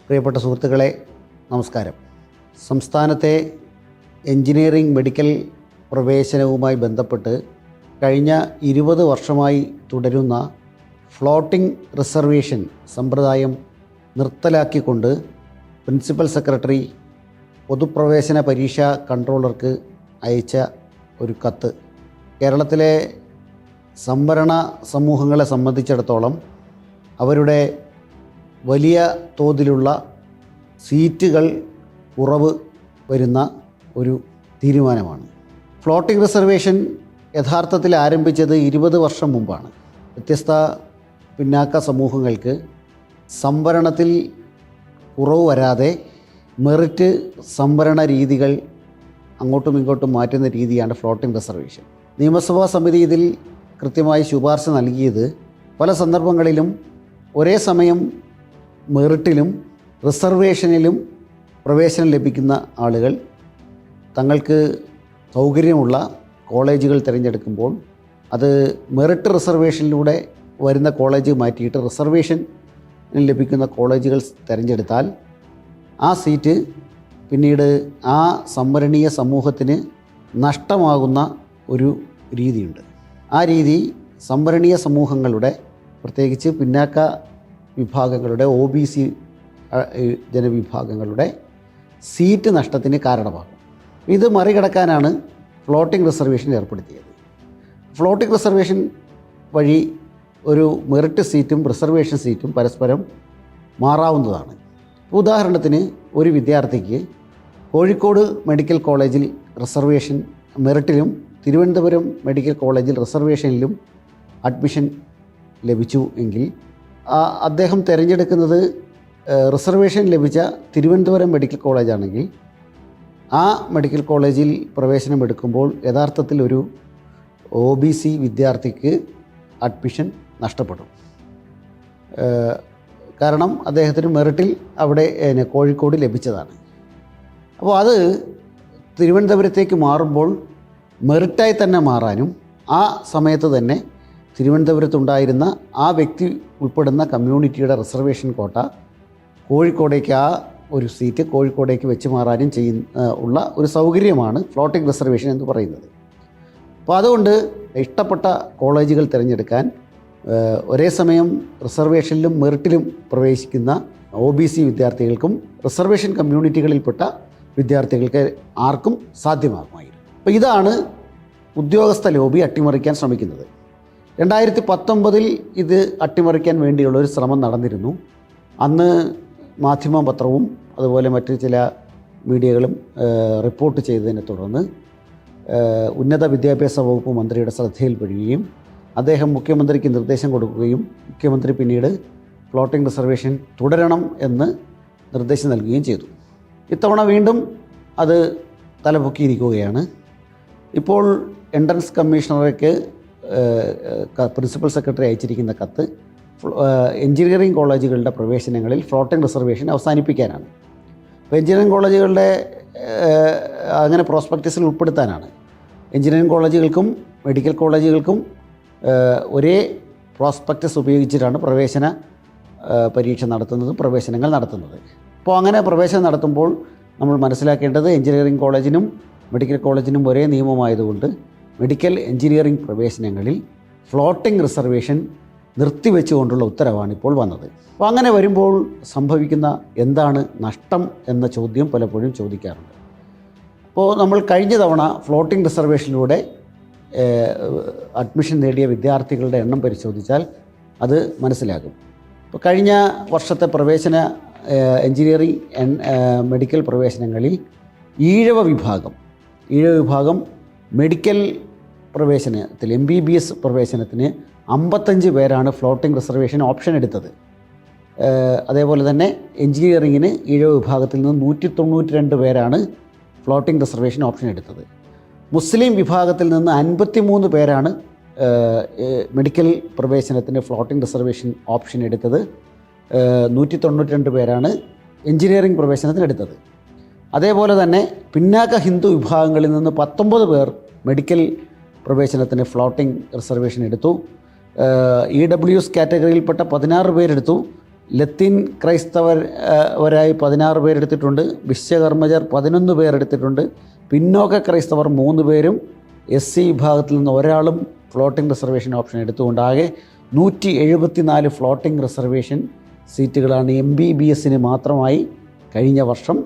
പ്രിയപ്പെട്ട സുഹൃത്തുക്കളെ, നമസ്കാരം. സംസ്ഥാനത്തെ എഞ്ചിനീയറിംഗ് മെഡിക്കൽ പ്രവേശനവുമായി ബന്ധപ്പെട്ട് കഴിഞ്ഞ 20 വർഷമായി തുടരുന്ന ഫ്ലോട്ടിംഗ് റിസർവേഷൻ സമ്പ്രദായം നിർത്തലാക്കിക്കൊണ്ട് പ്രിൻസിപ്പൽ സെക്രട്ടറി പൊതുപ്രവേശന പരീക്ഷാ കൺട്രോളർക്ക് അയച്ച ഒരു കത്ത് കേരളത്തിലെ സംവരണ സമൂഹങ്ങളെ സംബന്ധിച്ചിടത്തോളം അവരുടെ വലിയ തോതിലുള്ള സീറ്റുകൾ കുറവ് വരുന്ന ഒരു തീരുമാനമാണ്. ഫ്ലോട്ടിംഗ് റിസർവേഷൻ യഥാർത്ഥത്തിൽ ആരംഭിച്ചത് 20 വർഷം മുമ്പാണ്. വ്യത്യസ്ത പിന്നാക്ക സമൂഹങ്ങൾക്ക് സംവരണത്തിൽ കുറവ് വരാതെ മെറിറ്റ് സംവരണ രീതികൾ അങ്ങോട്ടും ഇങ്ങോട്ടും മാറ്റുന്ന രീതിയാണ് ഫ്ലോട്ടിംഗ് റിസർവേഷൻ. നിയമസഭാ സമിതി ഇതിൽ കൃത്യമായി ശുപാർശ നൽകിയത് പല സന്ദർഭങ്ങളിലും ഒരേ സമയം മെറിറ്റിലും റിസർവേഷനിലും പ്രവേശനം ലഭിക്കുന്ന ആളുകൾ തങ്ങൾക്ക് സൗകര്യമുള്ള കോളേജുകൾ തിരഞ്ഞെടുക്കുമ്പോൾ അത് മെറിറ്റ് റിസർവേഷനിലൂടെ വരുന്ന കോളേജ് മാറ്റിയിട്ട് റിസർവേഷനിൽ ലഭിക്കുന്ന കോളേജുകൾ തിരഞ്ഞെടുത്താൽ ആ സീറ്റ് പിന്നീട് ആ സംവരണീയ സമൂഹത്തിന് നഷ്ടമാകുന്ന ഒരു രീതിയുണ്ട്. ആ രീതി സംവരണീയ സമൂഹങ്ങളുടെ, പ്രത്യേകിച്ച് പിന്നാക്ക വിഭാഗങ്ങളുടെ, OBC ജനവിഭാഗങ്ങളുടെ സീറ്റ് നഷ്ടത്തിന് കാരണമാകും. ഇത് മറികടക്കാനാണ് ഫ്ലോട്ടിംഗ് റിസർവേഷൻ ഏർപ്പെടുത്തിയത്. ഫ്ലോട്ടിംഗ് റിസർവേഷൻ വഴി ഒരു മെറിറ്റ് സീറ്റും റിസർവേഷൻ സീറ്റും പരസ്പരം മാറാവുന്നതാണ്. ഉദാഹരണത്തിന്, ഒരു വിദ്യാർത്ഥിക്ക് കോഴിക്കോട് മെഡിക്കൽ കോളേജിൽ റിസർവേഷൻ മെറിറ്റിലും തിരുവനന്തപുരം മെഡിക്കൽ കോളേജിൽ റിസർവേഷനിലും അഡ്മിഷൻ ലഭിച്ചു എങ്കിൽ അദ്ദേഹം തിരഞ്ഞെടുക്കുന്നത് റിസർവേഷൻ ലഭിച്ച തിരുവനന്തപുരം മെഡിക്കൽ കോളേജാണെങ്കിൽ ആ മെഡിക്കൽ കോളേജിൽ പ്രവേശനം എടുക്കുമ്പോൾ യഥാർത്ഥത്തിൽ ഒരു OBC വിദ്യാർത്ഥിക്ക് അഡ്മിഷൻ നഷ്ടപ്പെടും. കാരണം അദ്ദേഹത്തിന് മെറിറ്റിൽ അവിടെ കോഴിക്കോട് ലഭിച്ചതാണ്. അപ്പോൾ അത് തിരുവനന്തപുരത്തേക്ക് മാറുമ്പോൾ മെറിറ്റായി തന്നെ മാറാനും ആ സമയത്ത് തന്നെ തിരുവനന്തപുരത്തുണ്ടായിരുന്ന ആ വ്യക്തി ഉൾപ്പെടുന്ന കമ്മ്യൂണിറ്റിയുടെ റിസർവേഷൻ കോട്ട കോഴിക്കോടേക്ക്, ആ ഒരു സീറ്റ് കോഴിക്കോടേക്ക് വെച്ച് മാറാനും ഉള്ള ഒരു സൗകര്യമാണ് ഫ്ലോട്ടിംഗ് റിസർവേഷൻ എന്ന് പറയുന്നത്. അപ്പോൾ അതുകൊണ്ട് ഇഷ്ടപ്പെട്ട കോളേജുകൾ തിരഞ്ഞെടുക്കാൻ ഒരേ സമയം റിസർവേഷനിലും മെറിറ്റിലും പ്രവേശിക്കുന്ന OBC വിദ്യാർത്ഥികൾക്കും റിസർവേഷൻ കമ്മ്യൂണിറ്റികളിൽപ്പെട്ട വിദ്യാർത്ഥികൾക്ക് ആർക്കും സാധ്യമാകുമായിരുന്നു. അപ്പോൾ ഇതാണ് ഉദ്യോഗസ്ഥ ലോബി അട്ടിമറിക്കാൻ ശ്രമിക്കുന്നത്. 2019 ഇത് അട്ടിമറിക്കാൻ വേണ്ടിയുള്ളൊരു ശ്രമം നടന്നിരുന്നു. അന്ന് മാധ്യമപത്രവും അതുപോലെ മറ്റ് ചില മീഡിയകളും റിപ്പോർട്ട് ചെയ്തതിനെ തുടർന്ന് ഉന്നത വിദ്യാഭ്യാസ വകുപ്പ് മന്ത്രിയുടെ ശ്രദ്ധയിൽപ്പെടുകയും അദ്ദേഹം മുഖ്യമന്ത്രിക്ക് നിർദ്ദേശം കൊടുക്കുകയും മുഖ്യമന്ത്രി പിന്നീട് ഫ്ലോട്ടിംഗ് റിസർവേഷൻ തുടരണം എന്ന് നിർദ്ദേശം നൽകുകയും ചെയ്തു. ഇത്തവണ വീണ്ടും അത് തലപൊക്കിയിരിക്കുകയാണ്. ഇപ്പോൾ എൻട്രൻസ് കമ്മീഷണർക്ക് പ്രിൻസിപ്പൽ സെക്രട്ടറി അയച്ചിരിക്കുന്ന കത്ത് എഞ്ചിനീയറിംഗ് കോളേജുകളുടെ പ്രവേശനങ്ങളിൽ ഫ്ലോട്ടിംഗ് റിസർവേഷൻ അവസാനിപ്പിക്കാനാണ്. അപ്പോൾ എഞ്ചിനീയറിംഗ് കോളേജുകളുടെ അങ്ങനെ പ്രോസ്പെക്ടസിൽ ഉൾപ്പെടുത്താനാണ്. എഞ്ചിനീയറിംഗ് കോളേജുകൾക്കും മെഡിക്കൽ കോളേജുകൾക്കും ഒരേ പ്രോസ്പെക്ടസ് ഉപയോഗിച്ചിട്ടാണ് പ്രവേശന പരീക്ഷ നടത്തുന്നതും പ്രവേശനങ്ങൾ നടത്തുന്നത്. അപ്പോൾ അങ്ങനെ പ്രവേശനം നടത്തുമ്പോൾ നമ്മൾ മനസ്സിലാക്കേണ്ടത് എഞ്ചിനീയറിംഗ് കോളേജിനും മെഡിക്കൽ കോളേജിനും ഒരേ നിയമമായതുകൊണ്ട് മെഡിക്കൽ എഞ്ചിനീയറിംഗ് പ്രവേശനങ്ങളിൽ ഫ്ലോട്ടിംഗ് റിസർവേഷൻ നിർത്തിവെച്ചുകൊണ്ടുള്ള ഉത്തരവാണ് ഇപ്പോൾ വന്നത്. അപ്പോൾ അങ്ങനെ വരുമ്പോൾ സംഭവിക്കുന്ന എന്താണ് നഷ്ടം എന്ന ചോദ്യം പലപ്പോഴും ചോദിക്കാറുണ്ട്. അപ്പോൾ നമ്മൾ കഴിഞ്ഞ തവണ ഫ്ലോട്ടിംഗ് റിസർവേഷനിലൂടെ അഡ്മിഷൻ നേടിയ വിദ്യാർത്ഥികളുടെ എണ്ണം പരിശോധിച്ചാൽ അത് മനസ്സിലാകും. ഇപ്പോൾ കഴിഞ്ഞ വർഷത്തെ പ്രവേശന എഞ്ചിനീയറിംഗ് മെഡിക്കൽ പ്രവേശനങ്ങളിൽ ഈഴവ വിഭാഗം മെഡിക്കൽ പ്രവേശനത്തിൽ MBBS പ്രവേശനത്തിന് 55 പേരാണ് ഫ്ലോട്ടിംഗ് റിസർവേഷൻ ഓപ്ഷൻ എടുത്തത്. അതേപോലെ തന്നെ എഞ്ചിനീയറിങ്ങിന് ഈഴവ വിഭാഗത്തിൽ നിന്ന് 192 പേരാണ് ഫ്ലോട്ടിംഗ് റിസർവേഷൻ ഓപ്ഷൻ എടുത്തത്. മുസ്ലിം വിഭാഗത്തിൽ നിന്ന് 53 പേരാണ് മെഡിക്കൽ പ്രവേശനത്തിന് ഫ്ലോട്ടിംഗ് റിസർവേഷൻ ഓപ്ഷൻ എടുത്തത്. 192 പേരാണ് എഞ്ചിനീയറിംഗ് പ്രവേശനത്തിനെടുത്തത്. അതേപോലെ തന്നെ പിന്നാക്ക ഹിന്ദു വിഭാഗങ്ങളിൽ നിന്ന് 19 പേർ മെഡിക്കൽ പ്രവേശനത്തിന് ഫ്ലോട്ടിംഗ് റിസർവേഷൻ എടുത്തു. EWS കാറ്റഗറിയിൽപ്പെട്ട 16 പേരെടുത്തു. ലത്തീൻ ക്രൈസ്തവരായി 16 പേരെടുത്തിട്ടുണ്ട്. വിശ്വകർമ്മജർ 11 പേരെടുത്തിട്ടുണ്ട്. പിന്നോക്ക ക്രൈസ്തവർ 3 പേരും SC വിഭാഗത്തിൽ നിന്ന് ഒരാളും ഫ്ലോട്ടിംഗ് റിസർവേഷൻ ഓപ്ഷൻ എടുത്തുകൊണ്ടാകെ 174 ഫ്ലോട്ടിംഗ് റിസർവേഷൻ സീറ്റുകളാണ് MBBS മാത്രമായി കഴിഞ്ഞ വർഷം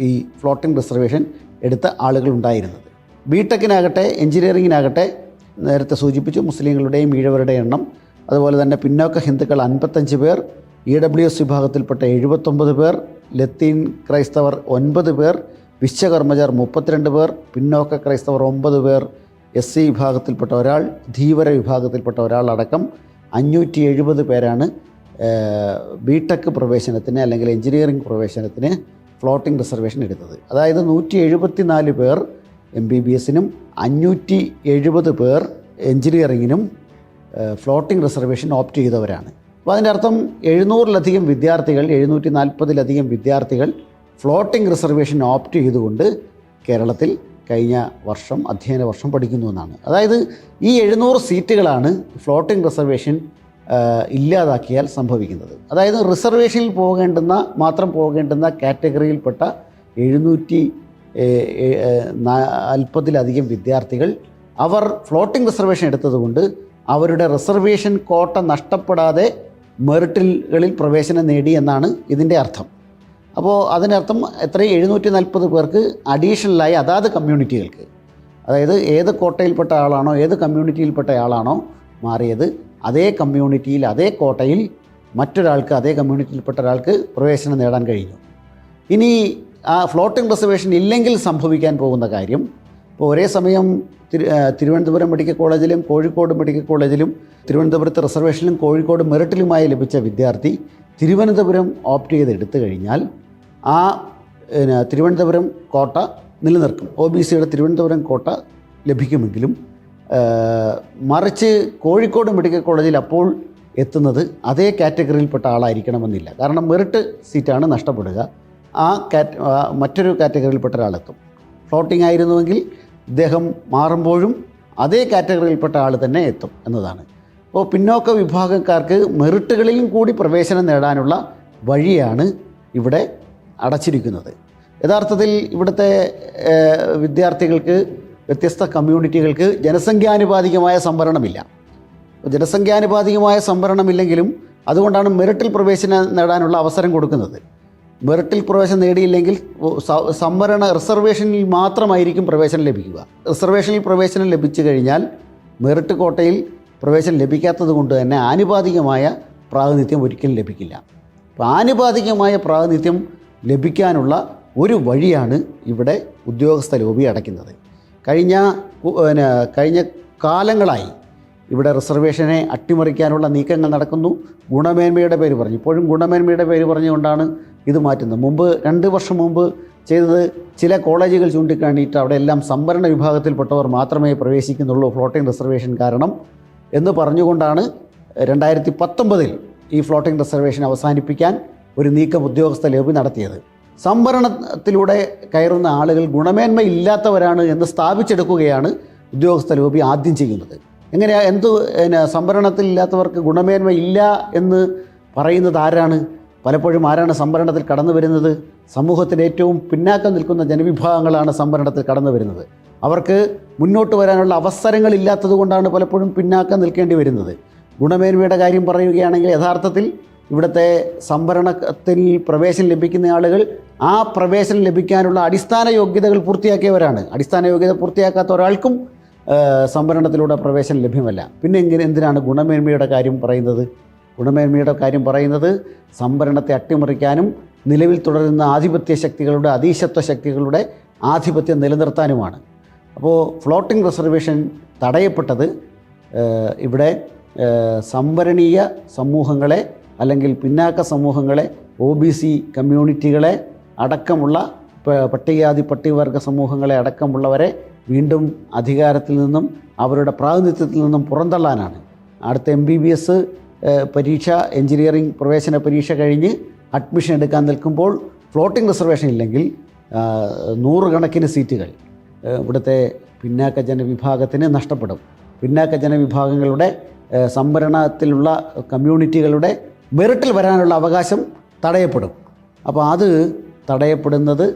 ഈ ഫ്ലോട്ടിംഗ് റിസർവേഷൻ എടുത്ത ആളുകളുണ്ടായിരുന്നത്. ബിടെക്കിനാകട്ടെ എഞ്ചിനീയറിങ്ങിനാകട്ടെ നേരത്തെ സൂചിപ്പിച്ചു മുസ്ലിങ്ങളുടെയും ഈഴവരുടെയും എണ്ണം, അതുപോലെ തന്നെ പിന്നോക്ക ഹിന്ദുക്കൾ 55 പേർ, EWS വിഭാഗത്തിൽപ്പെട്ട 79 പേർ, ലത്തീൻ ക്രൈസ്തവർ 9 പേർ, വിശ്വകർമ്മജർ 32 പേർ, പിന്നോക്ക ക്രൈസ്തവർ 9 പേർ, SC വിഭാഗത്തിൽപ്പെട്ട ഒരാൾ, ധീവര വിഭാഗത്തിൽപ്പെട്ട ഒരാളടക്കം 570 പേരാണ് ബിടെക് പ്രവേശനത്തിന് അല്ലെങ്കിൽ എഞ്ചിനീയറിംഗ് പ്രവേശനത്തിന് ഫ്ലോട്ടിംഗ് റിസർവേഷൻ എടുത്തത്. അതായത് 174 പേർ MBBSനും 570 പേർ എഞ്ചിനീയറിങ്ങിനും ഫ്ലോട്ടിംഗ് റിസർവേഷൻ ഓപ്റ്റ് ചെയ്തവരാണ്. അപ്പോൾ അതിൻ്റെ അർത്ഥം 700-ലധികം വിദ്യാർത്ഥികൾ 740-ലധികം വിദ്യാർത്ഥികൾ ഫ്ലോട്ടിംഗ് റിസർവേഷൻ ഓപ്റ്റ് ചെയ്തുകൊണ്ട് കേരളത്തിൽ കഴിഞ്ഞ വർഷം അധ്യയന വർഷം പഠിക്കുന്നു എന്നാണ്. അതായത് ഈ 700 സീറ്റുകളാണ് ഫ്ലോട്ടിംഗ് റിസർവേഷൻ ഇല്ലാതാക്കിയാൽ സംഭവിക്കുന്നത്. അതായത് റിസർവേഷനിൽ മാത്രം പോകേണ്ടുന്ന കാറ്റഗറിയിൽപ്പെട്ട 740-ലധികം വിദ്യാർത്ഥികൾ അവർ ഫ്ലോട്ടിംഗ് റിസർവേഷൻ എടുത്തതുകൊണ്ട് അവരുടെ റിസർവേഷൻ കോട്ട നഷ്ടപ്പെടാതെ മെറിറ്റുകളിൽ പ്രവേശനം നേടി എന്നാണ് ഇതിൻ്റെ അർത്ഥം. അപ്പോൾ അതിനർത്ഥം എത്രയും 740 പേർക്ക് അഡീഷണലായി അതാത് കമ്മ്യൂണിറ്റികൾക്ക്, അതായത് ഏത് കോട്ടയിൽപ്പെട്ട ആളാണോ ഏത് കമ്മ്യൂണിറ്റിയിൽപ്പെട്ട ആളാണോ മാറിയത് അതേ കമ്മ്യൂണിറ്റിയിൽ അതേ കോട്ടയിൽ മറ്റൊരാൾക്ക് അതേ കമ്മ്യൂണിറ്റിയിൽപ്പെട്ട ഒരാൾക്ക് പ്രവേശനം നേടാൻ കഴിഞ്ഞു. ഇനി ആ ഫ്ലോട്ടിംഗ് റിസർവേഷൻ ഇല്ലെങ്കിൽ സംഭവിക്കാൻ പോകുന്ന കാര്യം, ഇപ്പോൾ ഒരേ സമയം തിരുവനന്തപുരം മെഡിക്കൽ കോളേജിലും കോഴിക്കോട് മെഡിക്കൽ കോളേജിലും തിരുവനന്തപുരത്ത് റിസർവേഷനിലും കോഴിക്കോട് മെറിറ്റിലുമായി ലഭിച്ച വിദ്യാർത്ഥി തിരുവനന്തപുരം ഓപ്റ്റ് ചെയ്ത് എടുത്തു കഴിഞ്ഞാൽ ആ തിരുവനന്തപുരം കോട്ട നിലനിർക്കും. OBCയുടെ തിരുവനന്തപുരം കോട്ട ലഭിക്കുമെങ്കിലും മറിച്ച് കോഴിക്കോട് മെഡിക്കൽ കോളേജിൽ അപ്പോൾ എത്തുന്നത് അതേ കാറ്റഗറിയിൽപ്പെട്ട ആളായിരിക്കണമെന്നില്ല. കാരണം മെറിറ്റ് സീറ്റാണ് നഷ്ടപ്പെടുക. മറ്റൊരു കാറ്റഗറിയിൽപ്പെട്ട ഒരാളെത്തും. ഫ്ലോട്ടിംഗ് ആയിരുന്നുവെങ്കിൽ ഇദ്ദേഹം മാറുമ്പോഴും അതേ കാറ്റഗറിയിൽപ്പെട്ട ആൾ തന്നെ എത്തും എന്നതാണ്. അപ്പോൾ പിന്നോക്ക വിഭാഗക്കാർക്ക് മെറിറ്റുകളിലും കൂടി പ്രവേശനം നേടാനുള്ള വഴിയാണ് ഇവിടെ അടച്ചിരിക്കുന്നത്. യഥാർത്ഥത്തിൽ ഇവിടുത്തെ വിദ്യാർത്ഥികൾക്ക്, വ്യത്യസ്ത കമ്മ്യൂണിറ്റികൾക്ക് ജനസംഖ്യാനുപാതികമായ സംവരണമില്ല. ജനസംഖ്യാനുപാതികമായ സംവരണമില്ലെങ്കിലും അതുകൊണ്ടാണ് മെറിറ്റിൽ പ്രവേശനം നേടാനുള്ള അവസരം കൊടുക്കുന്നത്. മെറിറ്റിൽ പ്രവേശനം നേടിയില്ലെങ്കിൽ റിസർവേഷനിൽ മാത്രമായിരിക്കും പ്രവേശനം ലഭിക്കുക. റിസർവേഷനിൽ പ്രവേശനം ലഭിച്ചു കഴിഞ്ഞാൽ മെറിറ്റ് കോട്ടയിൽ പ്രവേശനം ലഭിക്കാത്തത് കൊണ്ട് തന്നെ ആനുപാതികമായ പ്രാതിനിധ്യം ഒരിക്കലും ലഭിക്കില്ല. അപ്പോൾ ആനുപാതികമായ പ്രാതിനിധ്യം ലഭിക്കാനുള്ള ഒരു വഴിയാണ് ഇവിടെ ഉദ്യോഗസ്ഥ ലോബി അടയ്ക്കുന്നത്. കഴിഞ്ഞ കാലങ്ങളായി ഇവിടെ റിസർവേഷനെ അട്ടിമറിക്കാനുള്ള നീക്കങ്ങൾ നടക്കുന്നു. ഗുണമേന്മയുടെ പേര് പറഞ്ഞു, ഇപ്പോഴും ഗുണമേന്മയുടെ പേര് പറഞ്ഞുകൊണ്ടാണ് ഇത് മാറ്റുന്നത്. 2 വർഷം മുമ്പ് ചെയ്തത് ചില കോളേജുകൾ ചൂണ്ടിക്കാണിയിട്ട് അവിടെ എല്ലാം സംവരണ വിഭാഗത്തിൽപ്പെട്ടവർ മാത്രമേ പ്രവേശിക്കുന്നുള്ളൂ ഫ്ലോട്ടിംഗ് റിസർവേഷൻ കാരണം എന്ന് പറഞ്ഞുകൊണ്ടാണ് 2019 ഈ ഫ്ലോട്ടിംഗ് റിസർവേഷൻ അവസാനിപ്പിക്കാൻ ഒരു നീക്കം ഉദ്യോഗസ്ഥ ലോബി നടത്തിയത്. സംവരണത്തിലൂടെ കയറുന്ന ആളുകൾ ഗുണമേന്മ ഇല്ലാത്തവരാണ് എന്ന് സ്ഥാപിച്ചെടുക്കുകയാണ് ഉദ്യോഗസ്ഥ ലോബി ആദ്യം ചെയ്യുന്നത്. എങ്ങനെയാ സംവരണത്തിൽ ഇല്ലാത്തവർക്ക് ഗുണമേന്മ ഇല്ല എന്ന് പറയുന്നത് ആരാണ്? പലപ്പോഴും ആരാണ് സംവരണത്തിൽ കടന്നു വരുന്നത്? സമൂഹത്തിൽ ഏറ്റവും പിന്നാക്കം നിൽക്കുന്ന ജനവിഭാഗങ്ങളാണ് സംവരണത്തിൽ കടന്നു വരുന്നത്. അവർക്ക് മുന്നോട്ട് വരാനുള്ള അവസരങ്ങളില്ലാത്തത് കൊണ്ടാണ് പലപ്പോഴും പിന്നാക്കം നിൽക്കേണ്ടി വരുന്നത്. ഗുണമേന്മയുടെ കാര്യം പറയുകയാണെങ്കിൽ യഥാർത്ഥത്തിൽ ഇവിടുത്തെ സംവരണത്തിൽ പ്രവേശനം ലഭിക്കുന്ന ആളുകൾ ആ പ്രവേശനം ലഭിക്കാനുള്ള അടിസ്ഥാന യോഗ്യതകൾ പൂർത്തിയാക്കിയവരാണ്. അടിസ്ഥാന യോഗ്യത പൂർത്തിയാക്കാത്ത ഒരാൾക്കും സംവരണത്തിലൂടെ പ്രവേശനം ലഭ്യമല്ല. പിന്നെ എന്തിനാണ് ഗുണമേന്മയുടെ കാര്യം പറയുന്നത്? ഗുണമേന്മയുടെ കാര്യം പറയുന്നത് സംവരണത്തെ അട്ടിമറിക്കാനും നിലവിൽ തുടരുന്ന ആധിപത്യ ശക്തികളുടെ, അധീശത്വ ശക്തികളുടെ ആധിപത്യം നിലനിർത്താനുമാണ്. അപ്പോൾ ഫ്ലോട്ടിംഗ് റിസർവേഷൻ തടയപ്പെട്ടത് ഇവിടെ സംവരണീയ സമൂഹങ്ങളെ അല്ലെങ്കിൽ പിന്നാക്ക സമൂഹങ്ങളെ, OBC കമ്മ്യൂണിറ്റികളെ അടക്കമുള്ള പട്ടികജാതി പട്ടികവർഗ സമൂഹങ്ങളെ അടക്കമുള്ളവരെ വീണ്ടും അധികാരത്തിൽ നിന്നും അവരുടെ പ്രാതിനിധ്യത്തിൽ നിന്നും പുറന്തള്ളാനാണ്. അടുത്ത MBBS പരീക്ഷ, എഞ്ചിനീയറിംഗ് പ്രവേശന പരീക്ഷ കഴിഞ്ഞ് അഡ്മിഷൻ എടുക്കാൻ നിൽക്കുമ്പോൾ ഫ്ലോട്ടിംഗ് റിസർവേഷൻ ഇല്ലെങ്കിൽ 100 കണക്കിന് സീറ്റുകൾ ഇവിടുത്തെ പിന്നാക്ക ജനവിഭാഗത്തിന് നഷ്ടപ്പെടും. പിന്നാക്ക ജനവിഭാഗങ്ങളുടെ സംവരണത്തിലുള്ള കമ്മ്യൂണിറ്റികളുടെ മെറിറ്റിൽ വരാനുള്ള അവകാശം തടയപ്പെടും. അപ്പോൾ അത് തടയപ്പെടുന്നത്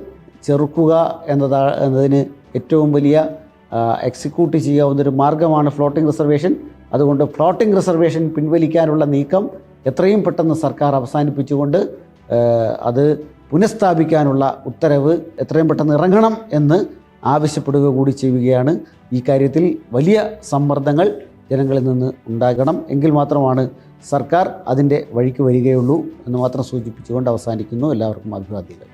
ചെറുക്കുക എന്നതിന് ഏറ്റവും വലിയ എക്സിക്യൂട്ട് ചെയ്യാവുന്നൊരു മാർഗ്ഗമാണ് ഫ്ലോട്ടിംഗ് റിസർവേഷൻ. അതുകൊണ്ട് ഫ്ലോട്ടിംഗ് റിസർവേഷൻ പിൻവലിക്കാനുള്ള നീക്കം എത്രയും പെട്ടെന്ന് സർക്കാർ അവസാനിപ്പിച്ചുകൊണ്ട് അത് പുനഃസ്ഥാപിക്കാനുള്ള ഉത്തരവ് എത്രയും പെട്ടെന്ന് ഇറങ്ങണം എന്ന് ആവശ്യപ്പെടുക കൂടി ചെയ്യുകയാണ്. ഈ കാര്യത്തിൽ വലിയ സമ്മർദ്ദങ്ങൾ ജനങ്ങളിൽ നിന്ന് ഉണ്ടാകണം. എങ്കിൽ മാത്രമാണ് സർക്കാർ അതിൻ്റെ വഴിക്ക് വരികയുള്ളൂ എന്ന് മാത്രം സൂചിപ്പിച്ചുകൊണ്ട് അവസാനിക്കുന്നു. എല്ലാവർക്കും അഭിവാദ്യങ്ങൾ.